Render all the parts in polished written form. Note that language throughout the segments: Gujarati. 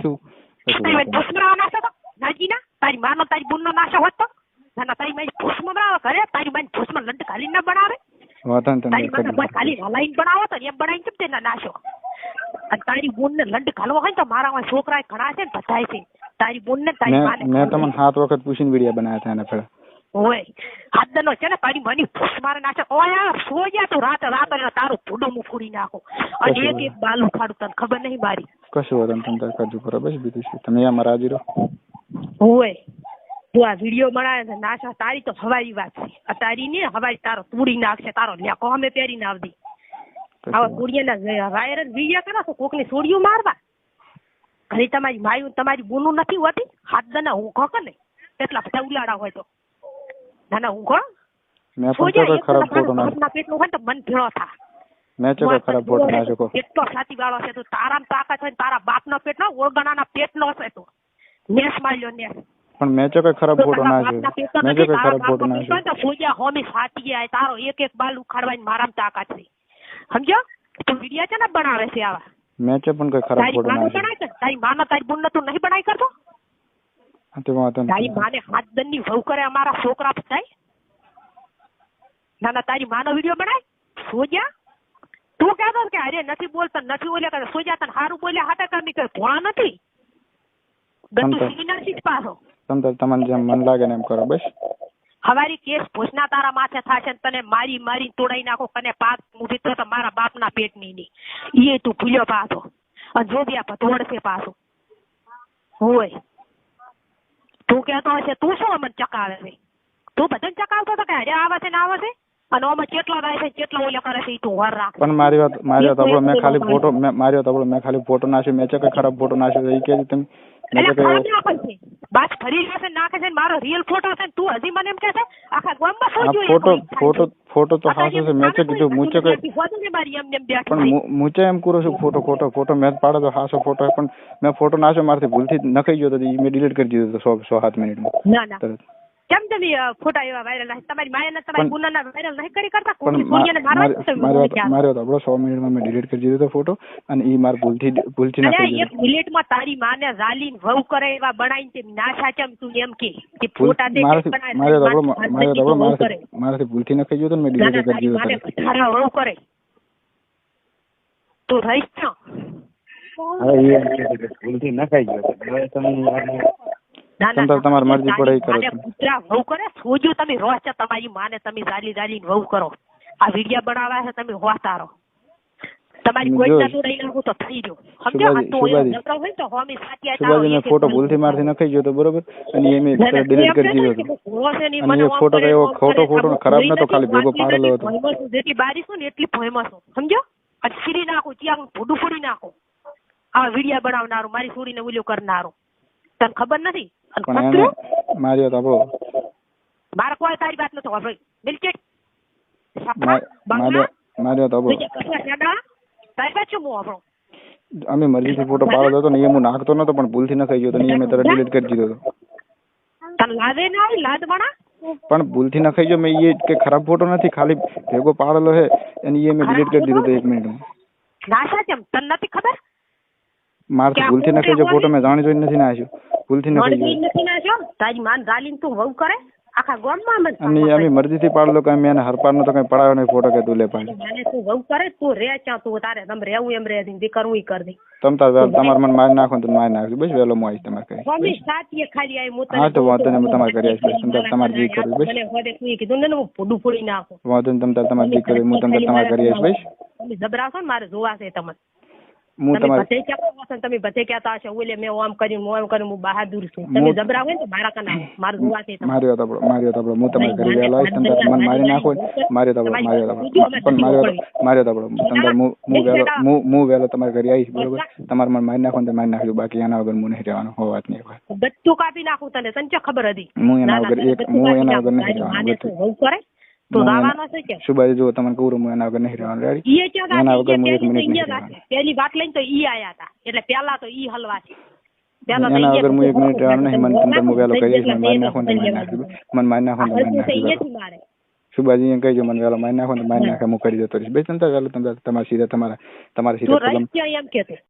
શું ભૂસમરાવા નાશો તો નાજીના તારી માનો તારી બુનનો નાશો હોત તો ના તારી મારી ભૂસમરાવા કરે તારી મારી ભૂસમાં લંડ ખાલી ના બનાવે તારી માનો ખાલી હલાઈને બનાવો તો એમ બનાવીને કેમ તેના નાશો અને તારી બુનને લંડ ઘાલવો હોય તો મારામાં છોકરા ઘણા છે ને બધાય છે તારી બુનને તારી માને મેં તમને 7 વખત પૂછીને વિડિયા બનાવ્યા હતા એને પેલા ઓય હાદનો છે ને તારી મની ભૂસ મારે નાખે ઓય સોયા તું રાત તારું ભૂડું હું ફૂડી નાખું અને એક બાલું ખાડું તને ખબર નહીં મારી કશું વાંધો નહીં તમે કરજો બરાબર છે બીજું શું તમે અમારા હાજર રહો ઓય તું આ વિડીયો બનાવે છે નાશા તારી તો હવારી વાત છે તારી ને હવારી તારો તૂડી નાખશે તારો લેકો અમે પહેરીને આવતી આવા કુડિયાના વાયરલ વિડીયો કરો છો કોકની સોડિયું મારવા ઘરે તમારી માયું તમારી બુનું નથી હોતી હાથ દના હું ખોક ને એટલા બધા ઉલાડા હોય તો ના હું કહો મેં પણ કોઈ ખરાબ ફોટો ના પેટનું હોય તો મન ભેળો થા મેં કોઈ ખરાબ ફોટો ના શકો કેટલો સાચી વાળો છે તું તારામ તાકાત હોય તારા બાપનો પેટ નો ઓળગણાના પેટનો છે તું નેસ માર્યો નેસ પણ મેં કોઈ ખરાબ ફોટો ના શકો મેં કોઈ ખરાબ ફોટો ના શકો તો ફોજા હોમી સાટી જાય તારો એક બાલ ઉખાડવાની મારામ તાકાત છે સમજો તું વિડિયા છે ને બનાવે છે આવા મેં પણ કોઈ ખરાબ ફોટો ના શકો તારી માનો તારી બુન તું નહીં બનાવી કરતો તારી માને હાથ દંડની વહુ કરે અમારા છોકરા થાય ના તારી માનો વિડીયો બનાય સોજા તું કહેતો કે અરે નથી બોલતા નથી બોલ્યા કરે સોજા તને સારું બોલ્યા હાટા કરની કરે ભોળા નથી ગતું સીનાથી જ પાછો તમને જેમ મન લાગે ને એમ કરો બસ હવારી કેસ ભોજના તારા માથે થાશે ને તને મારી મારી તોડાઈ નાખો કને પાક મૂકી તો મારા બાપના પેટની ની એ તું ભૂલ્યો પાછો અને જોબિયા પતોડ છે પાછો હોય તું કહેતો હશે તું શું અમને ચકાવે છે તું બધાને ચકાવતો હતો કે અરે આવે છે ને આવે છે અને આમાં કેટલો રહે છે કેટલો ઓલો કરે છે તું વર રાખ પણ મારી વાત આપણો મેં ખાલી ફોટો મેં ખાલી ફોટો નાખ્યો મેં કોઈ ખરાબ ફોટો નાખ્યો એ કે તમે બસ ફરી જશે નાખે છે મારો રિયલ ફોટો છે તું હજી મને એમ કહે છે આખા ગામમાં શું જોઈએ ફોટો તો હાસો છે મેં કીધું મૂચે પણ મૂચે એમ કરું છું ફોટો મેં પાડો તો હાસો ફોટો પણ મેં ફોટો નાખ્યો મારથી ભૂલથી નખાઈ ગયો તો મેં ડિલીટ કરી દીધો તો 7 મિનિટમાં ના કેમ તમે ફોટા એવા વાયરલ નથી તમારી માયાના તમારી ગુનાના વાયરલ નહીં કરી કરતા કોઈ સોડિયાને મારવા માર્યો તો આપણો 100 મિનિટમાં મેં ડિલીટ કરી દીધો તો ફોટો અને ઈ માર ભૂલથી નખાઈ એક મિનિટમાં તારી માને જાલીન વહુ કરે એવા બનાવીને તે ના સાચમ તું એમ કે ફોટા દે મારાથી ભૂલથી નખાઈ ગયો તો મેં ડિલીટ કરી દીધો માને તારા વહુ કરે તો રહીશ છો હવે એ ભૂલથી નખાઈ ગયો હવે તમે તમારી મરજી પડે કરો કૂતરા વહુ કરે સોજો તમે રોજ છે તમારી માને તમે જાલી વહુ કરો આ વિડિયા બનાવવા છે તમે હોતા રહો તમારી કોઈ ના દોડાઈ નાખો તો થઈ ગયો સમજો આ તો નકરો હોય તો હોમી સાચી આ સુબાજી ને ફોટો ભૂલથી મારથી નખાઈ ગયો તો બરોબર અને એ મેં ડિલીટ કરી દીધો અને એ ફોટો કયો ખોટો ખરાબ નતો ખાલી ભેગો પાડેલો હતો જેટલી બારી છું ને એટલી ફેમસ છું સમજો આ છીરી નાખો ત્યાં ભૂડું ફોડી નાખો આ વિડિયા બનાવનારું મારી છોડીને ઉલ્યો કરનારું તને ખબર નથી માર્યો તો આપણો મારે કોઈ તારી વાત નથી ભાઈ બિલકુલ માર્યો તો આપણો તારી વાત શું હું આપણો અમે મરજીથી ફોટો પાડો હતો ને એ હું નાખતો નતો પણ ભૂલથી નખાઈ ગયો તો ને મેં તરત ડિલીટ કરી દીધો હતો તને લાદે ના આવી લાદ બના પણ ભૂલથી નખાઈ ગયો મેં એ કે ખરાબ ફોટો નથી ખાલી ભેગો પાડેલો હે અને એ મેં ડિલીટ કરી દીધો તો 1 મિનિટમાં નાશા કેમ તને નથી ખબર મારથી ભૂલથી નખાઈ ગયો ફોટો મેં જાણી જોઈને નથી નાખ્યો ભૂલથી નથી નાખ્યો તારી માન જાલીન તું વહુ કરે આખા ગામમાં અને અમે મરજીથી પાડલો કે મેં હરપારનો તો કઈ પડાવ્યો નહીં ફોટો કે તું લે પાડ મને તું વહુ કરે તું રે ચા તું તારે તમ રહેવું એમ રે દી કરવું ઈ કર દે તમ તાર તમાર મન મારી નાખો તો મારી નાખજો બસ વેલો મો આવીશ તમાર કરી મમ્મી સાચી ખાલી આવી મોત હા તો વાંધો ને હું તમાર કરી આવીશ તમ તમાર જી કરું બસ મને હોદે તું કીધું ને હું ફોડું ફોડી નાખો વાંધો ને તમ તમાર જી કરું હું તમાર કરી આવીશ બસ તમે જબરાશો ને મારે જોવા છે તમને હું તમાર તમે બધે કહેતા હશો ઓલે મેં ઓમ કર્યું હું બહાદુર છું તમે જબરા હોય ને મારા કના મારું જોવા છે માર્યો તો હું તમાર કરી વેલો આવીશ તમ મન મારી નાખો માર્યો તો પણ માર્યો તો તમ હું વેલો તમાર કરી આવીશ બરોબર તમાર મન મારી નાખો ને મારી નાખજો બાકી એના વગર હું નહીં રહેવાનો હો વાત નહીં બધું કાપી નાખું તને સંચે ખબર હતી હું એના વગર નહીં રહેવાનો કરે તો રાવાનો છે કે સુબાઈ જો તમને કહું હું એના વગર નહીં રહેવાનો રેડી એના વગર હું 1 મિનિટ નહીં પેલી વાત લઈને તો ઈ આયા હતા એટલે પેલા તો ઈ હલવા છે એના વગર હું 1 મિનિટ રહેવાનો નહીં મને તમને વેલો કરી મન મારી નાખો ને મારી નાખો સુબાજી એમ કહીજો મને વેલો મારી નાખો ને મારી નાખે હું કરી દેતો રહીશ બે તંત્ર વેલો તમારા સીધા તમારા સીધા એમ કેતો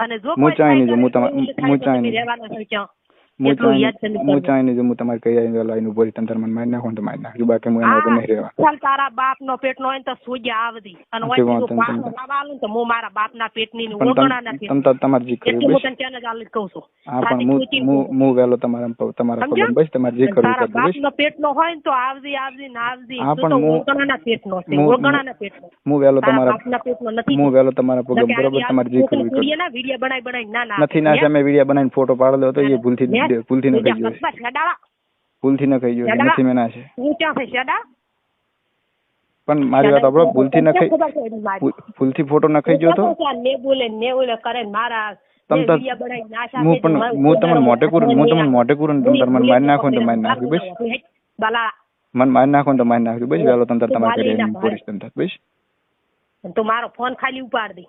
અને જો હું કોઈ ચાઈ નહીં જો થાય હું તો તમે ચાઈ નહીં રહેવાના છો ક્યાં? હું એટલું ચાઈ યાદ કરીને હું કરજો. ચાઈ નહીં જો હું તમારે કહી આવીને વેલો આવીને ઉભો રહી તંતર મને મારી નાખો ને તો મારી નાખજો બાકી હું એના વગર નહીં રહેવા. ચાલ તારા બાપનો પેટનો હોય ને તો સૂજ્યા આવતી અને સાચી ઓયથી વાત, તું પાછો લાવવા આલું ને તો હું મારા બાપના પેટની ને પણ ઓગણાના પેટની. તમ તમારે જી કરવું એટલું હું બસ. તને ત્યાં જ આલી જ કહું છું. હા સાચી પણ ખોટી હું વેલો તમારા પગમ બસ તમારે જી કરવું તારા કરજો બસ. બાપનો પેટનો હોય ને તો આવજી ને આવજી. હા, તું પણ તો હું- ઓગણાના પેટનો છે, હું- ઓગણાના પેટનો. હું વેલો તારા તમારા બાપના પેટનો નથી. હું વેલો તમારા પગમ બરોબર તમારે જી કરવું કરજો. વિડીયો બનાવી ના નથી ના તમે વિડીયો બનાવીને ફોટો પાડેલો હતો એ ભૂલથી ન ખાઈ ગયો છે. શેડા ભૂલથી ન ખાઈ ગયો છે શેડા? નથી મેના છે હું ક્યાં છે શેડા? પણ મારી વાત આપણો ભૂલથી ન ખાઈ ખબર પડી મારી. ભૂલથી ફોટો ન ખાઈ ગયો તો ને બોલે કરે ને મારા તમ તાર- વિડીયો બનાવી નાશા હું પણ હું તમને મોટે કરું ને તમે મને મારી નાખો ને તો મારી નાખ્યું બસ. બાલા મને મારી નાખો ને તો મારી નાખ્યું બસ. વેલો તમ તાર તમારે ઘરે આવીને પોલીસ તમ તાર બસ. તું મારો ફોન ખાલી ઉપાડ દે.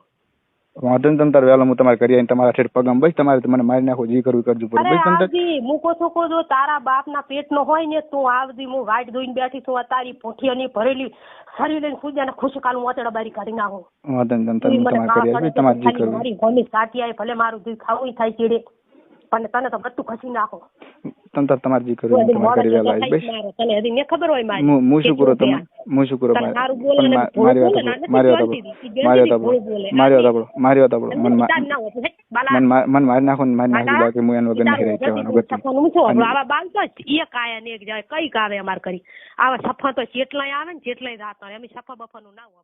વાંધો નહીં તમ તાર વેલો હું તમારે ઘરે આવીને તમારા ઠેઠ પગમ બસ. તમારે મને મારી નાખો જે કરવું કરજો પૂરું અરે બસ તમ તાર. આવજી મૂકો છો જો તારા બાપના પેટનો હોય ને તું આવજી. હું વાઈટ ધોઈને બેઠી છું તારી પોઠીઓની ભરેલી શરીર લઈને ખુજાને ખુશકાલું મોતેડા બારી કાઢી નાખો. વાંધો નહીં તમ તાર હું તમારે ઘરે આવીશ તમારે જે કરવું. મારી ભોમી સાટી આવી ભલે મારું દૂધ ખાવું થાય ચીડે પણ તને તો બધું ખસી નાખો. તમ તાર તમારે જે કરવું હું તમારે ઘરે વેલો આવીશ બસ. તને હજી ને ખબર હોય મારી. હું શું કરું તમે હું શું કરું તને સારું બોલે ને મારી બોલે ને, વાત મારી વાત મારી વાત આપણો મને મારી નાખો ને મારી નાખી બાકી હું એના વગર નહીં રહી જવાનું ગતું. આવા બાલ તો એક આયા ને એક જાય કઈક આવે અમાર કરી આવા સફા તો ચેટલાય આવે ને ચેટલાય રાત એમ સફા બફાનું ના હોય.